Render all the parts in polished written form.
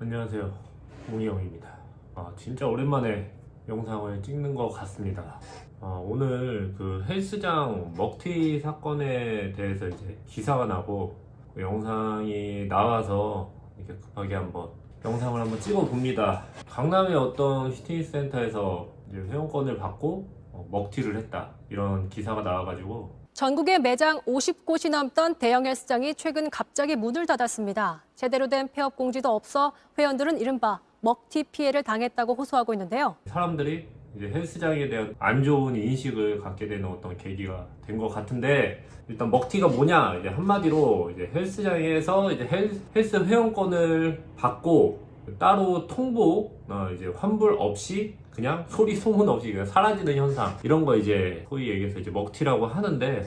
안녕하세요, 웅이형입니다. 진짜 오랜만에 영상을 찍는 것 같습니다. 오늘 그 헬스장 먹튀 사건에 대해서 이제 기사가 나고 그 영상이 나와서 이렇게 급하게 영상을 한번 찍어 봅니다. 강남의 어떤 피트니스 센터에서 이제 회원권을 받고 먹튀를 했다, 이런 기사가 나와가지고. 전국에 매장 50곳이 넘던 대형 헬스장이 최근 갑자기 문을 닫았습니다. 제대로 된 폐업 공지도 없어 회원들은 이른바 먹튀 피해를 당했다고 호소하고 있는데요. 사람들이 이제 헬스장에 대한 안 좋은 인식을 갖게 되는 어떤 계기가 된 것 같은데, 일단 먹튀가 뭐냐, 이제 한마디로 이제 헬스장에서 이제 헬스 회원권을 받고 따로 통보, 이제 환불 없이 그냥 소리 소문 없이 그냥 사라지는 현상, 이런 거 이제 소위 얘기해서 이제 먹튀라고 하는데,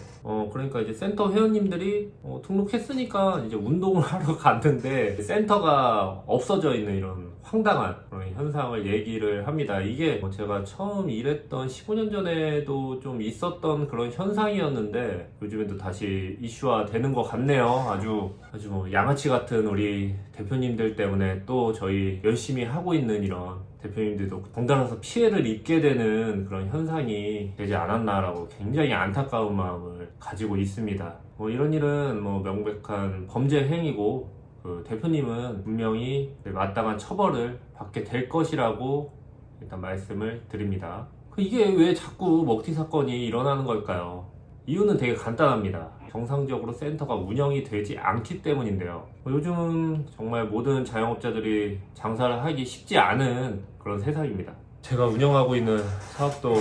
그러니까 이제 센터 회원님들이 등록했으니까 이제 운동을 하러 갔는데 센터가 없어져 있는 이런 황당한 그런 현상을 얘기를 합니다. 이게 제가 처음 일했던 15년 전에도 좀 있었던 그런 현상이었는데 요즘에도 다시 이슈화 되는 것 같네요. 아주 뭐 양아치 같은 우리 대표님들 때문에 또 저희 열심히 하고 있는 이런 대표님들도 덩달아서 피해를 입게 되는 그런 현상이 되지 않았나라고 굉장히 안타까운 마음을 가지고 있습니다. 이런 일은 명백한 범죄 행위고, 그 대표님은 분명히 마땅한 처벌을 받게 될 것이라고 일단 말씀을 드립니다. 이게 왜 자꾸 먹튀 사건이 일어나는 걸까요? 이유는 되게 간단합니다. 정상적으로 센터가 운영이 되지 않기 때문인데요. 요즘은 정말 모든 자영업자들이 장사를 하기 쉽지 않은 그런 세상입니다. 제가 운영하고 있는 사업도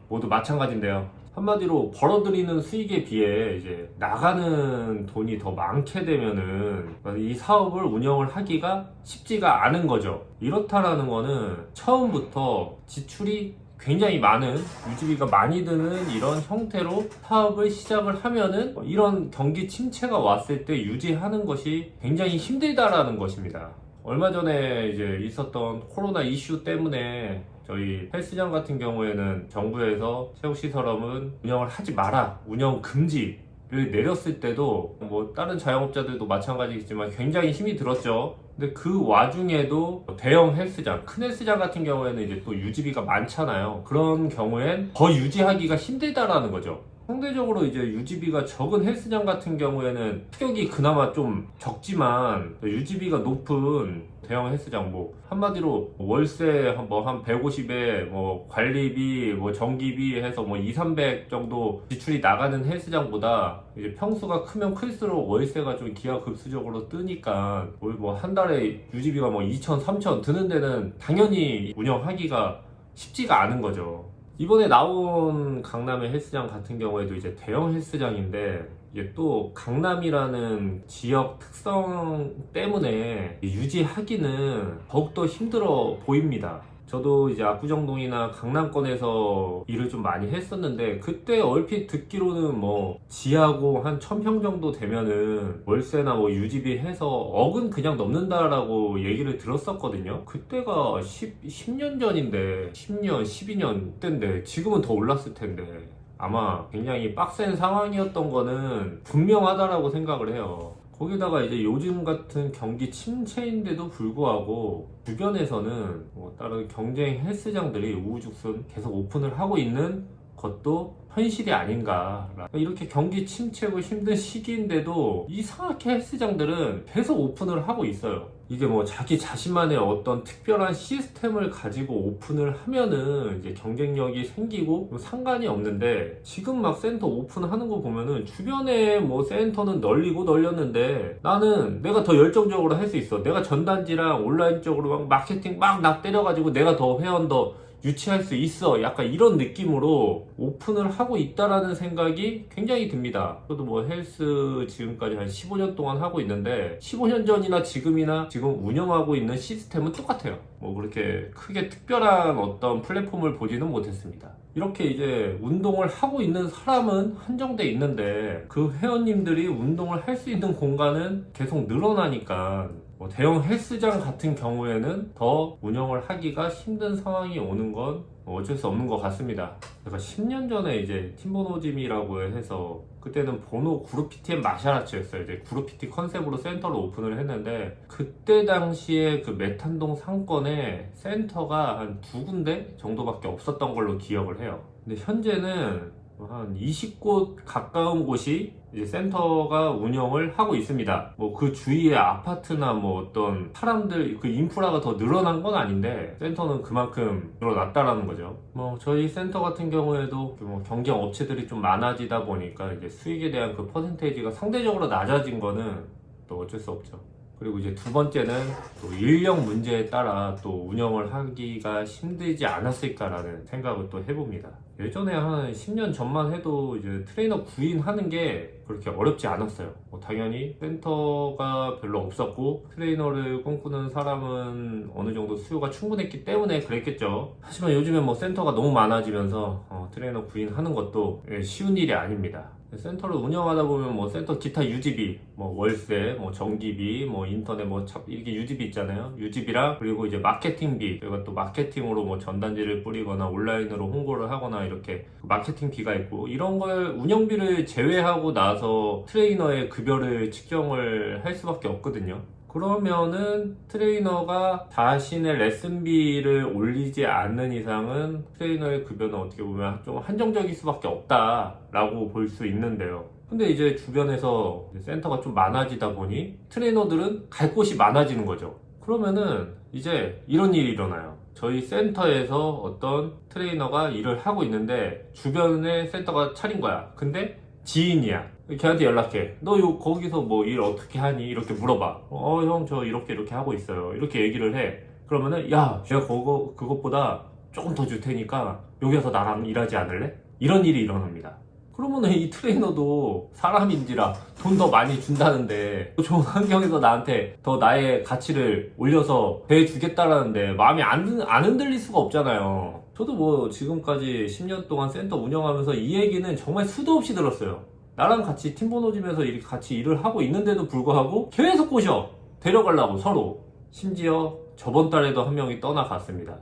모두 마찬가지인데요. 한마디로 벌어들이는 수익에 비해 이제 나가는 돈이 더 많게 되면은 이 사업을 운영을 하기가 쉽지가 않은 거죠. 이렇다라는 거는 처음부터 지출이 굉장히 많은, 유지비가 많이 드는 이런 형태로 사업을 시작을 하면은 이런 경기 침체가 왔을 때 유지하는 것이 굉장히 힘들다라는 것입니다. 얼마 전에 이제 있었던 코로나 이슈 때문에 저희 헬스장 같은 경우에는 정부에서 체육시설업은 운영을 하지 마라, 운영 금지를 내렸을 때도 다른 자영업자들도 마찬가지겠지만 굉장히 힘이 들었죠. 근데 그 와중에도 대형 헬스장, 큰 헬스장 같은 경우에는 이제 또 유지비가 많잖아요. 그런 경우엔 더 유지하기가 힘들다라는 거죠. 상대적으로 이제 유지비가 적은 헬스장 같은 경우에는 타격이 그나마 좀 적지만, 유지비가 높은 대형 헬스장, 한마디로 월세 한 150에 관리비, 전기비 해서 2, 300 정도 지출이 나가는 헬스장보다 이제 평수가 크면 클수록 월세가 좀 기하급수적으로 뜨니까 한 달에 유지비가 2천, 3천 드는 데는 당연히 운영하기가 쉽지가 않은 거죠. 이번에 나온 강남의 헬스장 같은 경우에도 이제 대형 헬스장인데, 이게 또 강남이라는 지역 특성 때문에 유지하기는 더욱더 힘들어 보입니다. 저도 이제 압구정동이나 강남권에서 일을 좀 많이 했었는데, 그때 얼핏 듣기로는 지하고 한 1000평 정도 되면은 월세나 유지비 해서 억은 그냥 넘는다라고 얘기를 들었었거든요. 그때가 10년 전인데, 10년, 12년 때인데 지금은 더 올랐을 텐데 아마 굉장히 빡센 상황이었던 거는 분명하다라고 생각을 해요. 거기다가 이제 요즘 같은 경기 침체인데도 불구하고 주변에서는 다른 경쟁 헬스장들이 우후죽순 계속 오픈을 하고 있는 것도 현실이 아닌가. 이렇게 경기 침체고 힘든 시기인데도 이상하게 헬스장들은 계속 오픈을 하고 있어요. 이게 자기 자신만의 어떤 특별한 시스템을 가지고 오픈을 하면은 이제 경쟁력이 생기고 상관이 없는데, 지금 센터 오픈하는 거 보면은 주변에 센터는 널리고 널렸는데 나는 내가 더 열정적으로 할 수 있어. 내가 전단지랑 온라인 쪽으로 마케팅 나 때려가지고 내가 더 회원 더 유치할 수 있어, 약간 이런 느낌으로 오픈을 하고 있다라는 생각이 굉장히 듭니다. 저도 헬스 지금까지 한 15년 동안 하고 있는데 15년 전이나 지금이나 지금 운영하고 있는 시스템은 똑같아요. 그렇게 크게 특별한 어떤 플랫폼을 보지는 못했습니다. 이렇게 이제 운동을 하고 있는 사람은 한정돼 있는데 그 회원님들이 운동을 할 수 있는 공간은 계속 늘어나니까 대형 헬스장 같은 경우에는 더 운영을 하기가 힘든 상황이 오는 건 어쩔 수 없는 것 같습니다. 제가 10년 전에 이제 팀보노짐이라고 해서 그때는 보노 그룹 PTM 마샤라츠였어요. 이제 그룹 PT 컨셉으로 센터를 오픈을 했는데 그때 당시에 그 메탄동 상권에 센터가 한 2군데 정도밖에 없었던 걸로 기억을 해요. 근데 현재는 한 20곳 가까운 곳이 이제 센터가 운영을 하고 있습니다. 뭐 그 주위에 아파트나 뭐 어떤 사람들 그 인프라가 더 늘어난 건 아닌데 센터는 그만큼 늘어났다라는 거죠. 뭐 저희 센터 같은 경우에도 뭐 경쟁 업체들이 좀 많아지다 보니까 이제 수익에 대한 그 퍼센테이지가 상대적으로 낮아진 거는 또 어쩔 수 없죠. 그리고 이제 두 번째는 또 인력 문제에 따라 또 운영을 하기가 힘들지 않았을까라는 생각을 또 해봅니다. 예전에 한 10년 전만 해도 이제 트레이너 구인하는 게 그렇게 어렵지 않았어요. 당연히 센터가 별로 없었고 트레이너를 꿈꾸는 사람은 어느 정도 수요가 충분했기 때문에 그랬겠죠. 하지만 요즘엔 뭐 센터가 너무 많아지면서 트레이너 구인하는 것도 쉬운 일이 아닙니다. 센터를 운영하다 보면 뭐 센터 기타 유지비, 뭐 월세, 뭐 전기비, 뭐 인터넷 뭐 이렇게 유지비 있잖아요. 유지비랑 그리고 이제 마케팅비, 저희가 또 마케팅으로 뭐 전단지를 뿌리거나 온라인으로 홍보를 하거나 이렇게 마케팅비가 있고 이런 걸 운영비를 제외하고 나서 트레이너의 급여를 측정을 할 수밖에 없거든요. 그러면은 트레이너가 자신의 레슨비를 올리지 않는 이상은 트레이너의 급여는 어떻게 보면 좀 한정적일 수밖에 없다라고 볼 수 있는데요. 근데 이제 주변에서 센터가 좀 많아지다 보니 트레이너들은 갈 곳이 많아지는 거죠. 그러면은 이제 이런 일이 일어나요. 저희 센터에서 어떤 트레이너가 일을 하고 있는데 주변에 센터가 차린 거야. 근데 지인이야. 걔한테 연락해. 너 거기서 뭐 일 어떻게 하니? 이렇게 물어봐. 형 저 이렇게 하고 있어요. 이렇게 얘기를 해. 그러면은 야 내가 그것보다 조금 더 줄 테니까 여기 와서 나랑 일하지 않을래? 이런 일이 일어납니다. 그러면은 이 트레이너도 사람인지라 돈 더 많이 준다는데 좋은 환경에서 나한테 더 나의 가치를 올려서 대주겠다라는데 마음이 안 흔들릴 수가 없잖아요. 저도 뭐 지금까지 10년 동안 센터 운영하면서 이 얘기는 정말 수도 없이 들었어요. 나랑 같이 팀보노짐에서 이렇게 같이 일을 하고 있는데도 불구하고 계속 꼬셔. 데려가려고 서로. 심지어 저번 달에도 한 명이 떠나갔습니다.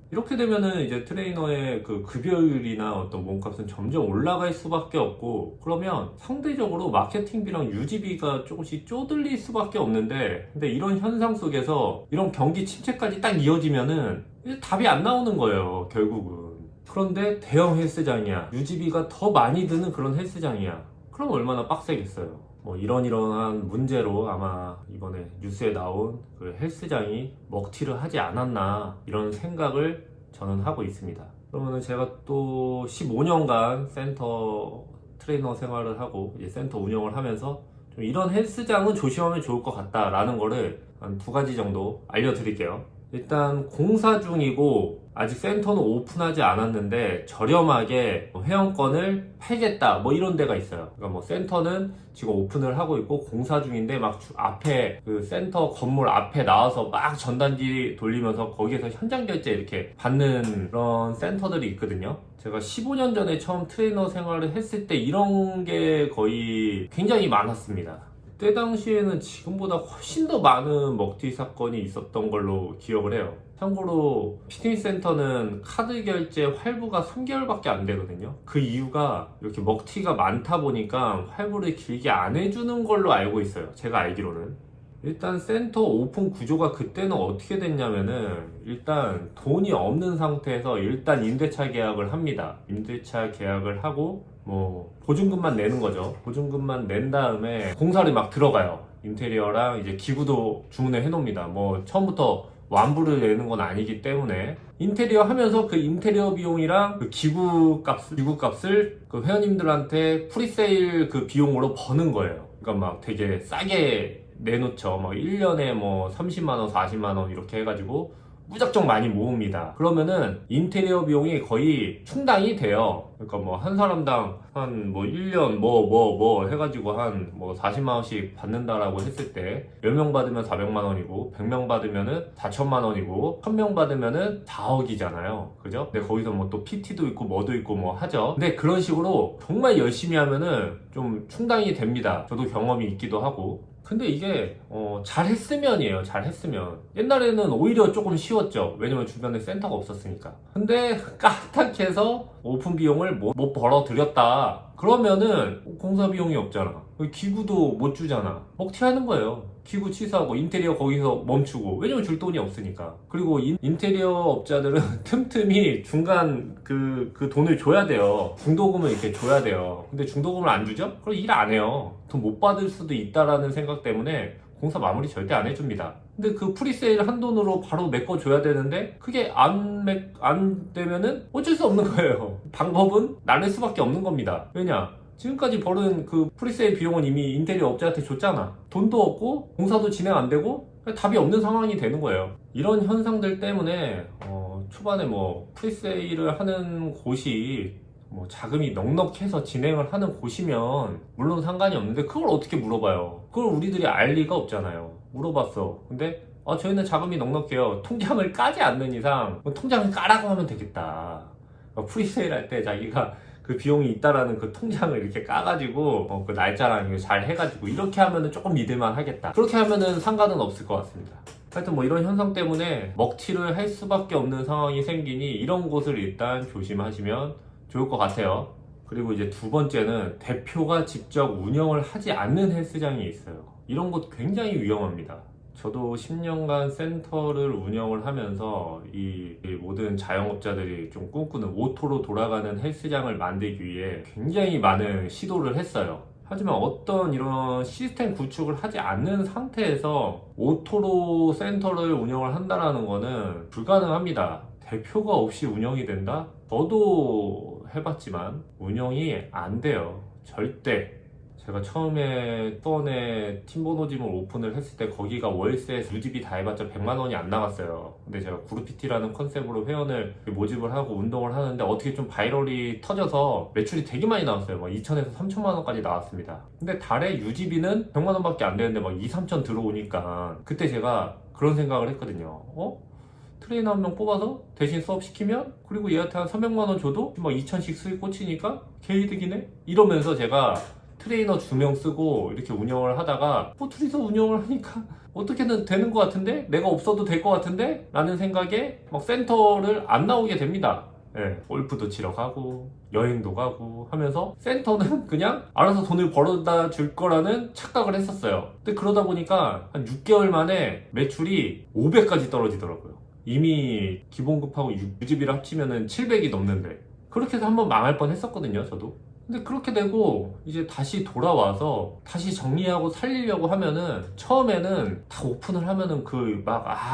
이렇게 되면은 이제 트레이너의 그 급여율이나 어떤 몸값은 점점 올라갈 수밖에 없고 그러면 상대적으로 마케팅비랑 유지비가 조금씩 쪼들릴 수밖에 없는데 근데 이런 현상 속에서 이런 경기 침체까지 딱 이어지면은 이제 답이 안 나오는 거예요 결국은. 그런데 대형 헬스장이야. 유지비가 더 많이 드는 그런 헬스장이야. 그럼 얼마나 빡세겠어요. 뭐 이러한 문제로 아마 이번에 뉴스에 나온 그 헬스장이 먹튀를 하지 않았나 이런 생각을 저는 하고 있습니다. 그러면은 제가 또 15년간 센터 트레이너 생활을 하고 이제 센터 운영을 하면서 좀 이런 헬스장은 조심하면 좋을 것 같다라는 거를 한 2가지 정도 알려드릴게요. 일단 공사 중이고 아직 센터는 오픈하지 않았는데 저렴하게 회원권을 팔겠다 뭐 이런 데가 있어요. 그러니까 뭐 센터는 지금 오픈을 하고 있고 공사 중인데 막 앞에 그 센터 건물 앞에 나와서 막 전단지 돌리면서 거기에서 현장 결제 이렇게 받는 그런 센터들이 있거든요. 제가 15년 전에 처음 트레이너 생활을 했을 때 이런 게 거의 굉장히 많았습니다. 그때 당시에는 지금보다 훨씬 더 많은 먹튀 사건이 있었던 걸로 기억을 해요. 참고로 피트니스 센터는 카드 결제 활부가 3개월밖에 안 되거든요. 그 이유가 이렇게 먹튀가 많다 보니까 활부를 길게 안 해주는 걸로 알고 있어요. 제가 알기로는. 일단 센터 오픈 구조가 그때는 어떻게 됐냐면은 일단 돈이 없는 상태에서 일단 임대차 계약을 합니다. 임대차 계약을 하고 뭐 보증금만 내는 거죠. 보증금만 낸 다음에 공사를 막 들어가요. 인테리어랑 이제 기구도 주문을 해놓습니다. 뭐 처음부터 완부를 내는 건 아니기 때문에 인테리어 하면서 그 인테리어 비용이랑 그 기구 값을 그 회원님들한테 프리세일 그 비용으로 버는 거예요. 그러니까 막 되게 싸게 내놓죠. 막 1년에 뭐 30만원, 40만원 이렇게 해가지고 무작정 많이 모읍니다. 그러면은 인테리어 비용이 거의 충당이 돼요. 그러니까 뭐 한 사람당 한 뭐 1년 뭐 해가지고 한 뭐 40만원씩 받는다라고 했을 때 10명 받으면 400만원이고 100명 받으면은 4천만원이고 1000명 받으면은 4억이잖아요. 그죠? 근데 거기서 뭐 또 PT도 있고 뭐도 있고 뭐 하죠. 근데 그런 식으로 정말 열심히 하면은 좀 충당이 됩니다. 저도 경험이 있기도 하고. 근데 이게 잘했으면이에요. 잘했으면. 옛날에는 오히려 조금 쉬웠죠. 왜냐면 주변에 센터가 없었으니까. 근데 까딱해서 오픈 비용을 못 벌어들였다. 그러면은 공사 비용이 없잖아. 기구도 못 주잖아. 먹튀 하는 거예요. 기구 취소하고 인테리어 거기서 멈추고. 왜냐면 줄 돈이 없으니까. 그리고 인테리어 업자들은 틈틈이 중간 그 돈을 줘야 돼요. 중도금을 이렇게 줘야 돼요. 근데 중도금을 안 주죠? 그럼 일 안 해요. 돈 못 받을 수도 있다라는 생각 때문에 공사 마무리 절대 안 해줍니다. 근데 그 프리세일 한 돈으로 바로 메꿔줘야 되는데 그게 안 되면은 어쩔 수 없는 거예요. 방법은 나눌 수밖에 없는 겁니다. 왜냐? 지금까지 벌은 그 프리세일 비용은 이미 인테리어 업자한테 줬잖아. 돈도 없고 공사도 진행 안 되고 답이 없는 상황이 되는 거예요. 이런 현상들 때문에 초반에 뭐 프리세일을 하는 곳이 뭐 자금이 넉넉해서 진행을 하는 곳이면 물론 상관이 없는데 그걸 어떻게 물어봐요? 그걸 우리들이 알 리가 없잖아요. 물어봤어. 근데 저희는 자금이 넉넉해요. 통장을 까지 않는 이상 통장을 까라고 하면 되겠다. 프리세일 할 때 자기가 그 비용이 있다라는 그 통장을 이렇게 까가지고 그 날짜랑 이거 잘 해가지고 이렇게 하면은 조금 믿을만 하겠다. 그렇게 하면은 상관은 없을 것 같습니다. 하여튼 뭐 이런 현상 때문에 먹튀를 할 수밖에 없는 상황이 생기니 이런 곳을 일단 조심하시면 좋을 것 같아요. 그리고 이제 두 번째는 대표가 직접 운영을 하지 않는 헬스장이 있어요. 이런 곳 굉장히 위험합니다. 저도 10년간 센터를 운영을 하면서 이 모든 자영업자들이 좀 꿈꾸는 오토로 돌아가는 헬스장을 만들기 위해 굉장히 많은 시도를 했어요. 하지만 어떤 이런 시스템 구축을 하지 않는 상태에서 오토로 센터를 운영을 한다는 거는 불가능합니다. 대표가 없이 운영이 된다? 저도 해봤지만 운영이 안 돼요. 절대. 제가 처음에 수원에 팀보노짐을 오픈을 했을 때 거기가 월세 유지비 다 해봤자 100만 원이 안 나갔어요. 근데 제가 그룹 PT라는 컨셉으로 회원을 모집을 하고 운동을 하는데 어떻게 좀 바이럴이 터져서 매출이 되게 많이 나왔어요. 막 2천에서 3천만 원까지 나왔습니다. 근데 달에 유지비는 100만 원밖에 안 되는데 막 2, 3천 들어오니까 그때 제가 그런 생각을 했거든요. 트레이너 한 명 뽑아서 대신 수업 시키면 그리고 얘한테 한 300만 원 줘도 막 2천씩 수익 꽂히니까 개이득이네? 이러면서 제가 트레이너 2명 쓰고 이렇게 운영을 하다가 둘이서 운영을 하니까 어떻게든 되는 것 같은데? 내가 없어도 될 것 같은데? 라는 생각에 막 센터를 안 나오게 됩니다. 골프도 치러 가고 여행도 가고 하면서 센터는 그냥 알아서 돈을 벌어다 줄 거라는 착각을 했었어요. 근데 그러다 보니까 한 6개월 만에 매출이 500까지 떨어지더라고요. 이미 기본급하고 유지비를 합치면은 700이 넘는데 그렇게 해서 한번 망할 뻔 했었거든요, 저도. 근데 그렇게 되고 이제 다시 돌아와서 다시 정리하고 살리려고 하면은 처음에는 다 오픈을 하면은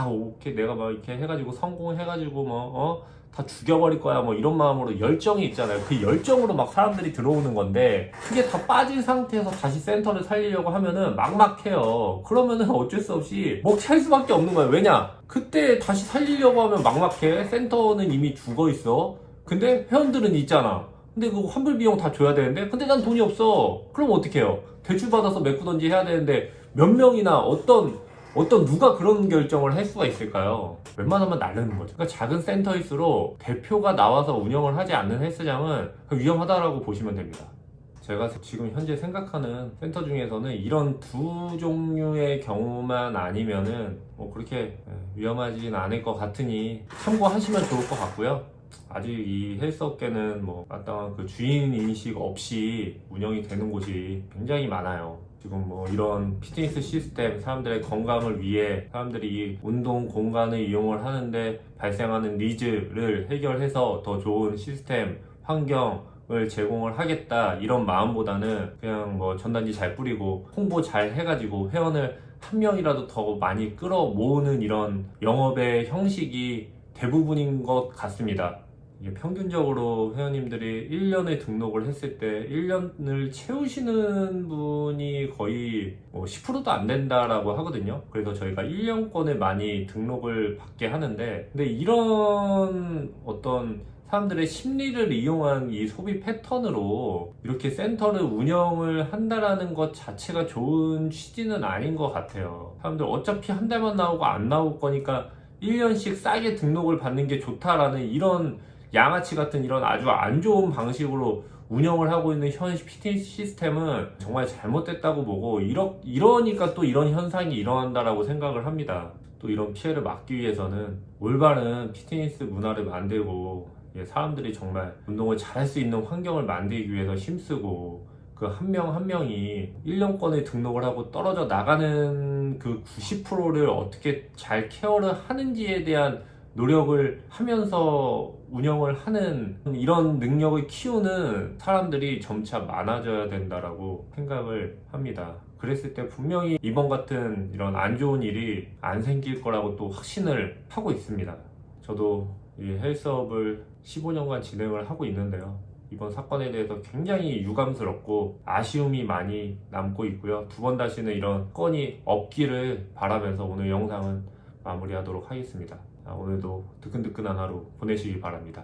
오케이 내가 막 이렇게 해가지고 성공해가지고 다 죽여버릴 거야 이런 마음으로 열정이 있잖아요. 그 열정으로 막 사람들이 들어오는 건데 그게 다 빠진 상태에서 다시 센터를 살리려고 하면은 막막해요. 그러면은 어쩔 수 없이 먹튀할 수밖에 없는 거예요. 왜냐? 그때 다시 살리려고 하면 막막해. 센터는 이미 죽어 있어. 근데 회원들은 있잖아. 근데 그거 환불 비용 다 줘야 되는데 근데 난 돈이 없어. 그럼 어떻게 해요? 대출 받아서 메꾸던지 해야 되는데 몇 명이나 어떤 누가 그런 결정을 할 수가 있을까요? 웬만하면 나르는 거죠. 그러니까 작은 센터일수록 대표가 나와서 운영을 하지 않는 헬스장은 위험하다라고 보시면 됩니다. 제가 지금 현재 생각하는 센터 중에서는 이런 두 종류의 경우만 아니면은 그렇게 위험하진 않을 것 같으니 참고하시면 좋을 것 같고요. 아직 이 헬스업계는 마땅한 그 주인 인식 없이 운영이 되는 곳이 굉장히 많아요. 지금 이런 피트니스 시스템, 사람들의 건강을 위해 사람들이 이 운동 공간을 이용을 하는데 발생하는 니즈를 해결해서 더 좋은 시스템, 환경을 제공을 하겠다 이런 마음보다는 그냥 전단지 잘 뿌리고 홍보 잘 해가지고 회원을 한 명이라도 더 많이 끌어 모으는 이런 영업의 형식이 대부분인 것 같습니다. 이게 평균적으로 회원님들이 1년에 등록을 했을 때 1년을 채우시는 분이 거의 10%도 안 된다라고 하거든요. 그래서 저희가 1년권을 많이 등록을 받게 하는데 근데 이런 어떤 사람들의 심리를 이용한 이 소비 패턴으로 이렇게 센터를 운영을 한다라는 것 자체가 좋은 취지는 아닌 것 같아요. 사람들 어차피 한 달만 나오고 안 나올 거니까 1년씩 싸게 등록을 받는 게 좋다라는 이런 양아치 같은 이런 아주 안 좋은 방식으로 운영을 하고 있는 현 피트니스 시스템은 정말 잘못됐다고 보고 이러니까 또 이런 현상이 일어난다라고 생각을 합니다. 또 이런 피해를 막기 위해서는 올바른 피트니스 문화를 만들고 사람들이 정말 운동을 잘할 수 있는 환경을 만들기 위해서 힘쓰고 그 한 명 한 명이 1년권에 등록을 하고 떨어져 나가는 그 90%를 어떻게 잘 케어를 하는지에 대한 노력을 하면서 운영을 하는 이런 능력을 키우는 사람들이 점차 많아져야 된다라고 생각을 합니다. 그랬을 때 분명히 이번 같은 이런 안 좋은 일이 안 생길 거라고 또 확신을 하고 있습니다. 저도 이 헬스업을 15년간 진행을 하고 있는데요. 이번 사건에 대해서 굉장히 유감스럽고 아쉬움이 많이 남고 있고요. 두 번 다시는 이런 건이 없기를 바라면서 오늘 영상은 마무리하도록 하겠습니다. 오늘도 뜨끈뜨끈한 하루 보내시기 바랍니다.